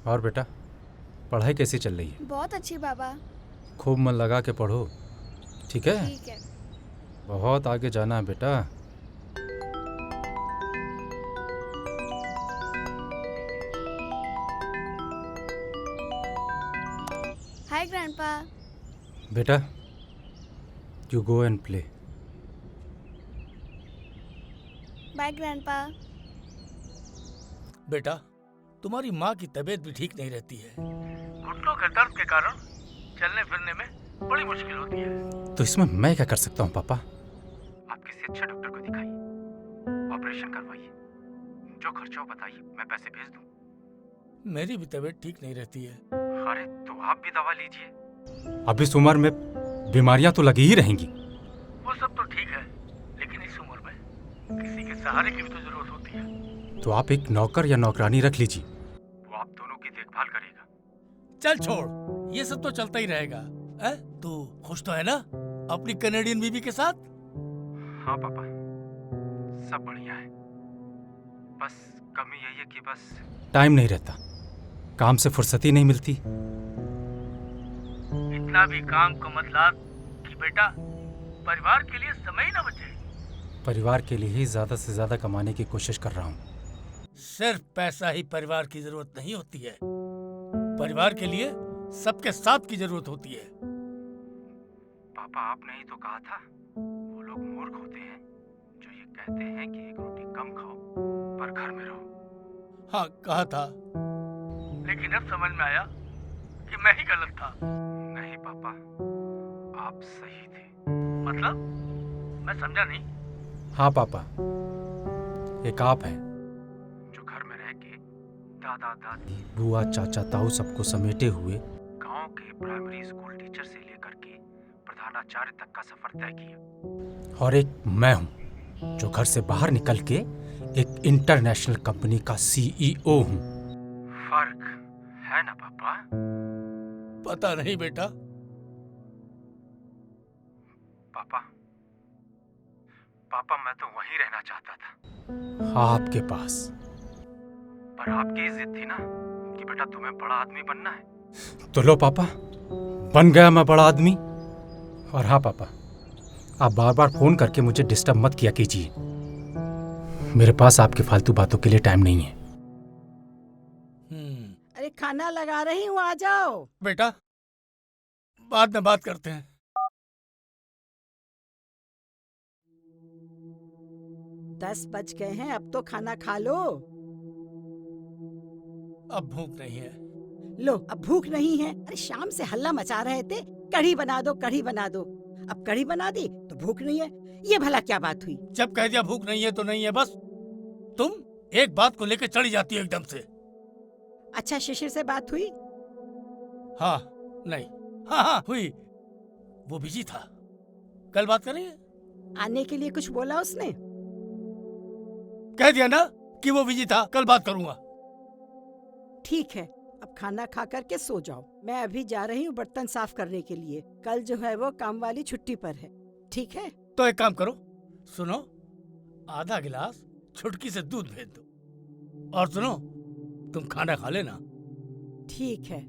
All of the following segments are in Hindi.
और बेटा, पढ़ाई कैसी चल रही है? बहुत अच्छी बाबा। खूब मन लगा के पढ़ो, ठीक है? ठीक है। बहुत आगे जाना है बेटा। Hi grandpa. बेटा, you go and play. Bye grandpa. बेटा, तुम्हारी माँ की तबीयत भी ठीक नहीं रहती है। घुटनों के दर्द के कारण चलने फिरने में बड़ी मुश्किल होती है। तो इसमें मैं क्या कर सकता हूँ पापा? आप किसी अच्छे डॉक्टर को दिखाइए, ऑपरेशन करवाइए, जो खर्चा हो बताइए, मैं पैसे भेज दूँ। मेरी भी तबीयत ठीक नहीं रहती है। अरे तो आप भी दवा लीजिए। अब इस उम्र में बीमारियां तो लगी ही रहेंगी। वो सब तो ठीक है, लेकिन इस उम्र में किसी के सहारे की भी तो जरूरत होती है। तो आप एक नौकर या नौकरानी रख लीजिए। वो आप दोनों की देखभाल करेगा। चल छोड़, ये सब तो चलता ही रहेगा। तू खुश तो है ना अपनी कनेडियन बीबी के साथ? हाँ पापा, सब बढ़िया है। बस कमी यही है कि बस टाइम नहीं रहता, काम से फुर्सत ही नहीं मिलती। इतना भी काम को मत लाद कि बेटा परिवार के लिए समय ही ना बचे। परिवार के लिए ही ज्यादा से ज्यादा कमाने की कोशिश कर रहा हूँ। सिर्फ पैसा ही परिवार की जरूरत नहीं होती है, परिवार के लिए सबके साथ की जरूरत होती है। पापा, आपने ही तो कहा था वो लोग मूर्ख होते हैं जो ये कहते हैं कि एक रोटी कम खाओ पर घर में रहो। हाँ कहा था, लेकिन अब समझ में आया कि मैं ही गलत था। नहीं पापा, आप सही थे। मतलब? मैं समझा नहीं। हाँ पापा, एक आप हैं जो घर में रह के दादा दादी, बुआ चाचा ताऊ सबको समेटे हुए गांव के प्राइमरी स्कूल टीचर से लेकर के प्रधानाचार्य तक का सफर तय किया। और एक मैं हूँ जो घर से बाहर निकल के एक इंटरनेशनल कंपनी का सीईओ हूँ। फर्क है ना पापा? पता नहीं बेटा। पापा, पापा मैं तो वहीं रहना चाहता था। आपके पास? पर आपकी ही जिद थी ना कि बेटा तुम्हें बड़ा आदमी बनना है। तो लो पापा, बन गया मैं बड़ा आदमी। और हाँ पापा, आप बार बार फोन करके मुझे डिस्टर्ब मत किया कीजिए। मेरे पास आपकी फालतू बातों के लिए टाइम नहीं है। अरे खाना लगा रही हूँ, आ जाओ। बेटा बाद में बात करते हैं। दस बज गए हैं, अब तो खाना खा लो। अब भूख नहीं है। लो, अब भूख नहीं है? अरे शाम से हल्ला मचा रहे थे, कढ़ी बना दो कढ़ी बना दो। अब कढ़ी बना दी तो भूख नहीं है, ये भला क्या बात हुई? जब कह दिया भूख नहीं है तो नहीं है बस। तुम एक बात को लेकर चढ़ी जाती हो एकदम से। अच्छा, शिशिर से बात हुई? हाँ नहीं, हाँ हुई। वो बिजी था, कल बात करेंगे। आने के लिए कुछ बोला उसने? कह दिया ना कि वो बिजी था, कल बात करूंगा। ठीक है, अब खाना खा करके सो जाओ। मैं अभी जा रही हूँ बर्तन साफ करने के लिए। कल जो है वो काम वाली छुट्टी पर है। ठीक है? तो एक काम करो, सुनो, आधा गिलास छुटकी से दूध भेज दो। और सुनो, तुम खाना खा लेना। ठीक है।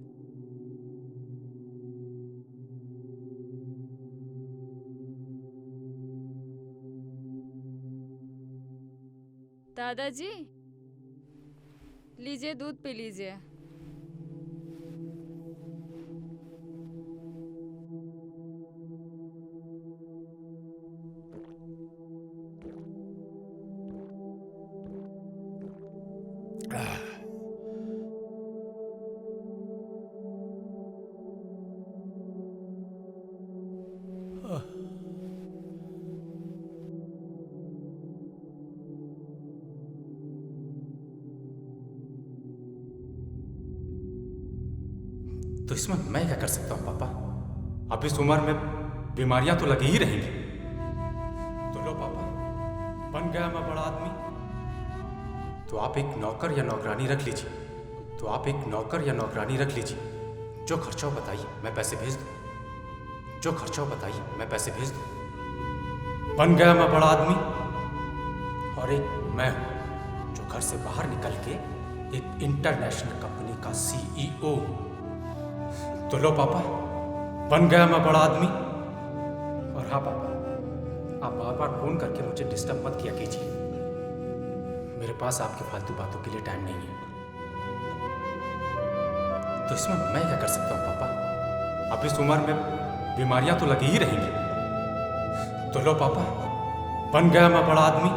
दादाजी, लीजिए दूध पी लीजिए। तो इसमें मैं क्या कर सकता हूँ पापा? अब इस उम्र में बीमारियां तो लगी ही रहेंगी। तो लो पापा, बन गया मैं बड़ा आदमी। तो आप एक नौकर या नौकरानी रख लीजिए। तो आप एक नौकर या नौकरानी रख लीजिए। जो खर्चा हो बताइए, मैं पैसे भेज दूँ। जो खर्चा हो बताइए, मैं पैसे भेज दूँ। बन गया मैं बड़ा आदमी। और एक मैं हूँ जो घर से बाहर निकल के एक इंटरनेशनल कंपनी का का CEO। तो लो पापा, बन गया मैं बड़ा आदमी। और हाँ पापा, आप बार बार फोन करके मुझे डिस्टर्ब मत किया कीजिए। मेरे पास आपकी फालतू बातों के लिए टाइम नहीं है। तो इसमें मैं क्या कर सकता हूँ पापा? अब इस उम्र में बीमारियां तो लगी ही रहेंगी। तो लो पापा, बन गया मैं बड़ा आदमी।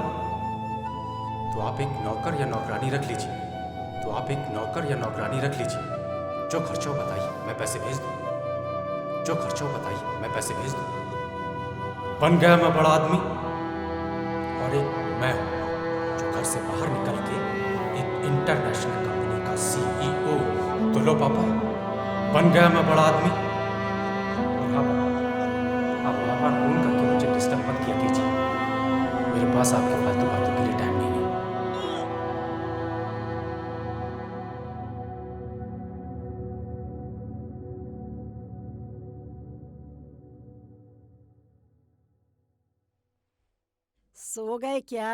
तो आप एक नौकर या नौकरानी रख लीजिए। जो खर्चा हो बताइए, मैं पैसे भेज दूँ। बन गया मैं बड़ा आदमी। और एक मैं हूँ जो घर से बाहर निकल के एक इंटरनेशनल कंपनी का CEO। तो लो पापा, बन गया मैं बड़ा आदमी। और हाँ पापा, आप बार बार फोन करके मुझे डिस्टर्ब मत किया कीजिए। मेरे पास आपकी फालतू बातों के लिए टाइम नहीं है। सो गए क्या?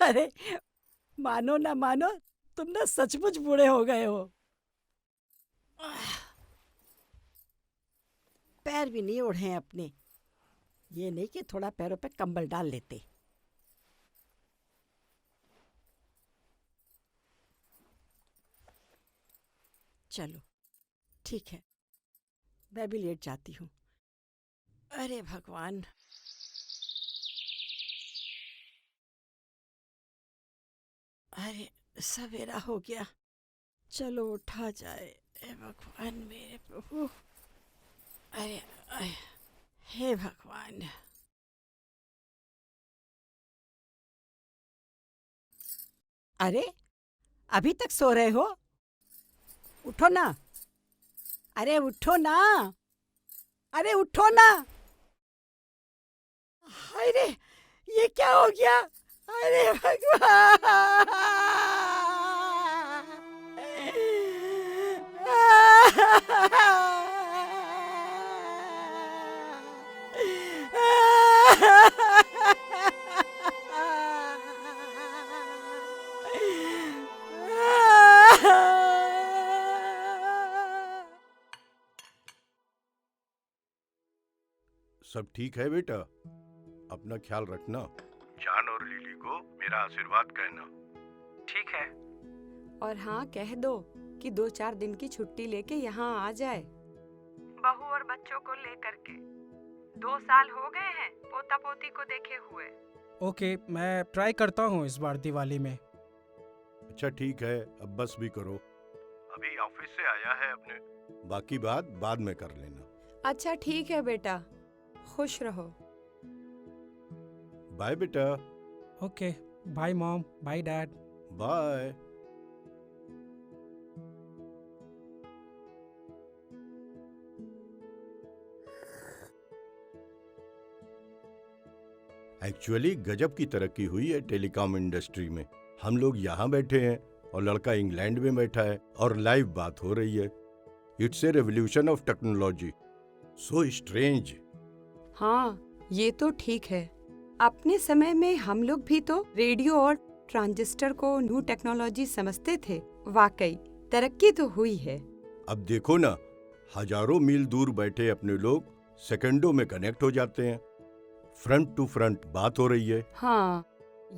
अरे मानो ना मानो, तुम ना सचमुच बूढ़े हो गए हो। पैर भी नहीं ओढ़े हैं अपने। ये नहीं कि थोड़ा पैरों पे कंबल डाल लेते। चलो ठीक है, मैं भी लेट जाती हूँ। अरे भगवान, अरे सवेरा हो गया, चलो उठा जाए। हे भगवान मेरे प्रभु, अरे हे भगवान। अरे अभी तक सो रहे हो? उठो ना, अरे उठो ना, अरे उठो ना। अरे ये क्या हो गया? अरे भगवान। सब ठीक है बेटा, अपना ख्याल रखना। जान और लिली को मेरा आशीर्वाद कहना। ठीक है। और हाँ, कह दो कि 2-4 दिन की छुट्टी लेके यहाँ आ जाए, बहू और बच्चों को लेकर के। 2 साल हो गए हैं पोता पोती को देखे हुए। ओके, मैं ट्राई करता हूँ इस बार दिवाली में। अच्छा ठीक है, अब बस भी करो। अभी ऑफिस से आया है अपने, बाकी बात बाद में कर लेना। अच्छा ठीक है बेटा, खुश रहो। बाय बेटा। Okay, bye mom, bye dad. Bye. Actually गजब की तरक्की हुई है टेलीकॉम इंडस्ट्री में। हम लोग यहाँ बैठे हैं और लड़का इंग्लैंड में बैठा है और लाइव बात हो रही है। It's a revolution of technology, so strange. हाँ ये तो ठीक है, अपने समय में हम लोग भी तो रेडियो और ट्रांजिस्टर को न्यू टेक्नोलॉजी समझते थे। वाकई तरक्की तो हुई है। अब देखो ना, हजारों मील दूर बैठे अपने लोग सेकंडों में कनेक्ट हो जाते हैं। फ्रंट टू फ्रंट बात हो रही है। हाँ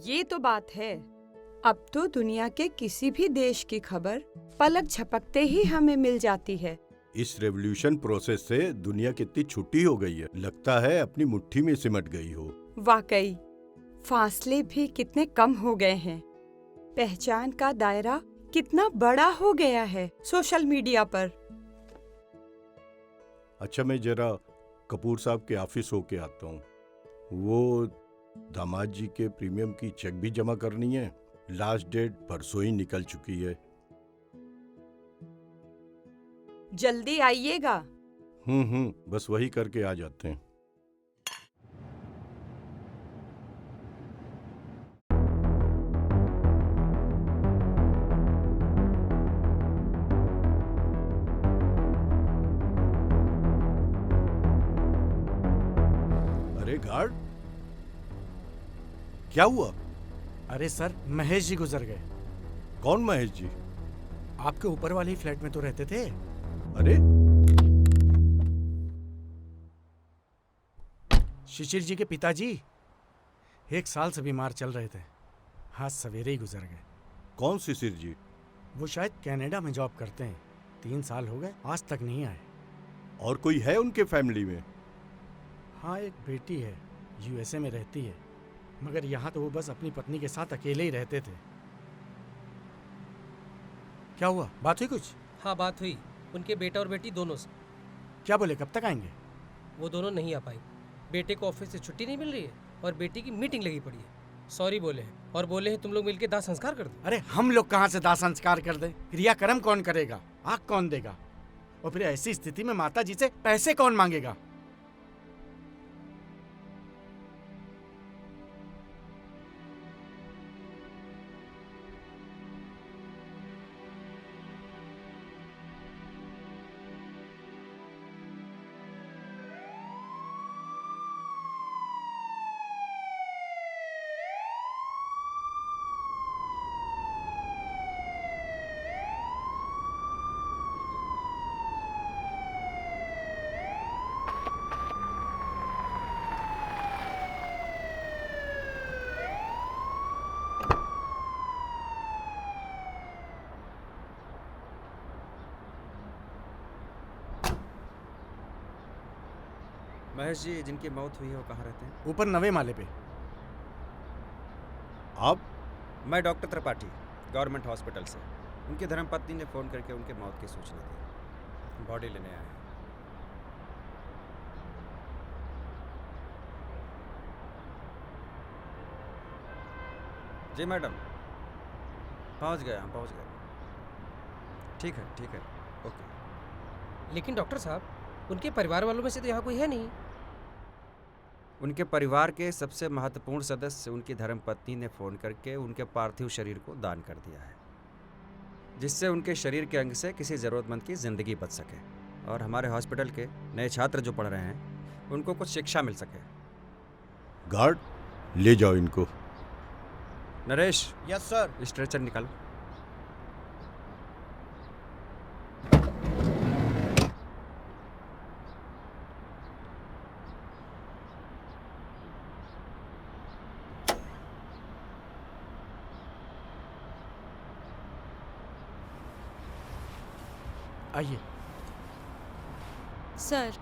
ये तो बात है। अब तो दुनिया के किसी भी देश की खबर पलक झपकते ही हमें मिल जाती है। इस रेवोल्यूशन प्रोसेस से दुनिया कितनी छोटी हो गई है, लगता है अपनी मुट्ठी में सिमट गई हो। वाकई फासले भी कितने कम हो गए हैं, पहचान का दायरा कितना बड़ा हो गया है सोशल मीडिया पर। अच्छा मैं जरा कपूर साहब के ऑफिस होके आता हूँ। वो दामाद जी के प्रीमियम की चेक भी जमा करनी है, लास्ट डेट परसों ही निकल चुकी है। जल्दी आइएगा। बस वही करके आ जाते हैं। अरे गार्ड, क्या हुआ? अरे सर, महेश जी गुजर गए। कौन महेश जी? आपके ऊपर वाले ही फ्लैट में तो रहते थे। अरे शिशिर जी के पिताजी 1 साल से बीमार चल रहे थे, आज सवेरे ही गुजर गए। कौन शिशिर जी? वो शायद कनाडा में जॉब करते हैं, 3 साल हो गए, आज तक नहीं आए। और कोई है उनके फैमिली में? हाँ, एक बेटी है, यूएसए में रहती है, मगर यहाँ तो वो बस अपनी पत्नी के साथ अकेले ही रहते थे। क्या हुआ, बात हुई कुछ? हाँ, बात हुई उनके बेटा और बेटी दोनों से। क्या बोले, कब तक आएंगे? वो दोनों नहीं आ पाई। बेटे को ऑफिस से छुट्टी नहीं मिल रही है और बेटी की मीटिंग लगी पड़ी है। सॉरी बोले हैं और बोले हैं तुम लोग मिलके दाह संस्कार कर दो। अरे हम लोग कहाँ से दाह संस्कार कर दें? क्रियाक्रम कौन करेगा, आग कौन देगा, और फिर ऐसी स्थिति में माता जी से पैसे कौन मांगेगा? महेश जी जिनकी मौत हुई है वो कहाँ रहते हैं? ऊपर 9वें माले पे। आप? मैं डॉक्टर त्रिपाठी, गवर्नमेंट हॉस्पिटल से। उनकी धर्मपत्नी ने फ़ोन करके उनके मौत की सूचना दी। बॉडी लेने आए हैं। जी मैडम, पहुंच गए, हम पहुंच गए। ठीक है, ओके। लेकिन डॉक्टर साहब, उनके परिवार वालों में से तो यहाँ कोई है नहीं। उनके परिवार के सबसे महत्वपूर्ण सदस्य उनकी धर्मपत्नी ने फ़ोन करके उनके पार्थिव शरीर को दान कर दिया है, जिससे उनके शरीर के अंग से किसी ज़रूरतमंद की ज़िंदगी बच सके और हमारे हॉस्पिटल के नए छात्र जो पढ़ रहे हैं उनको कुछ शिक्षा मिल सके। गार्ड, ले जाओ इनको। नरेश। Yes sir. स्ट्रेचर निकालो। आइए। Sir,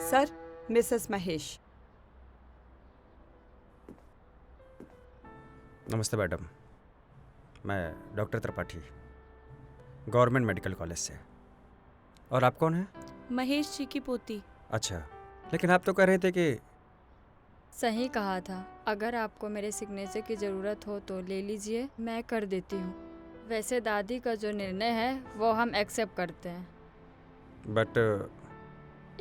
sir, Mrs Mahesh. नमस्ते मैडम, मैं doctor Tripathi, government medical college से। और आप कौन हैं? महेश जी की पोती। अच्छा, लेकिन आप तो कह रहे थे कि... सही कहा था, अगर आपको मेरे सिग्नेचर की ज़रूरत हो तो ले लीजिए, मैं कर देती हूँ। वैसे दादी का जो निर्णय है वो हम एक्सेप्ट करते हैं। बट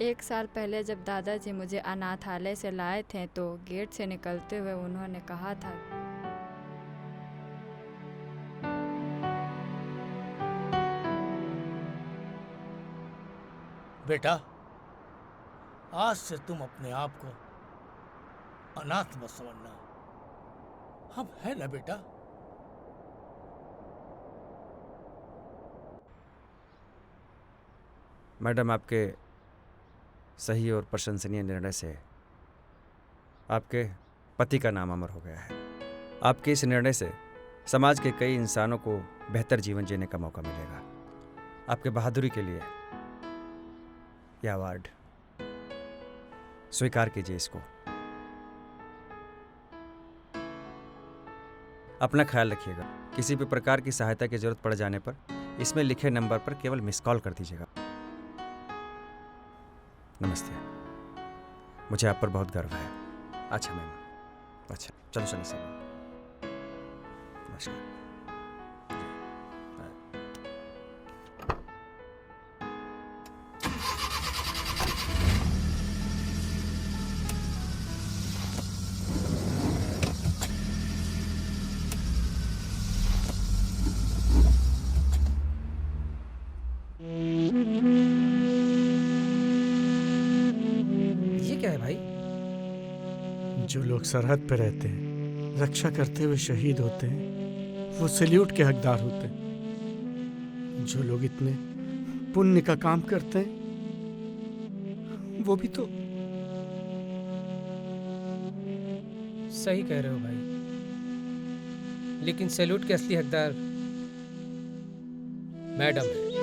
1 साल पहले जब दादाजी मुझे अनाथालय से लाए थे तो गेट से निकलते हुए उन्होंने कहा था, बेटा, आज से तुम अपने आप को अनाथ मत समझना, हम है ना बेटा। मैडम, आपके सही और प्रशंसनीय निर्णय से आपके पति का नाम अमर हो गया है। आपके इस निर्णय से समाज के कई इंसानों को बेहतर जीवन जीने का मौका मिलेगा। आपके बहादुरी के लिए यह अवार्ड स्वीकार कीजिए इसको। अपना ख्याल रखिएगा। किसी भी प्रकार की सहायता की जरूरत पड़ जाने पर इसमें लिखे नंबर पर केवल मिस कॉल कर दीजिएगा। नमस्ते, मुझे आप पर बहुत गर्व है। अच्छा मैम, अच्छा चलो चलो सर, नमस्कार। जो लोग सरहद पे रहते हैं, रक्षा करते हुए शहीद होते हैं, वो सैल्यूट के हकदार होते हैं। जो लोग इतने पुण्य का काम करते हैं, वो भी तो। सही कह रहे हो भाई, लेकिन सैल्यूट के असली हकदार मैडम है।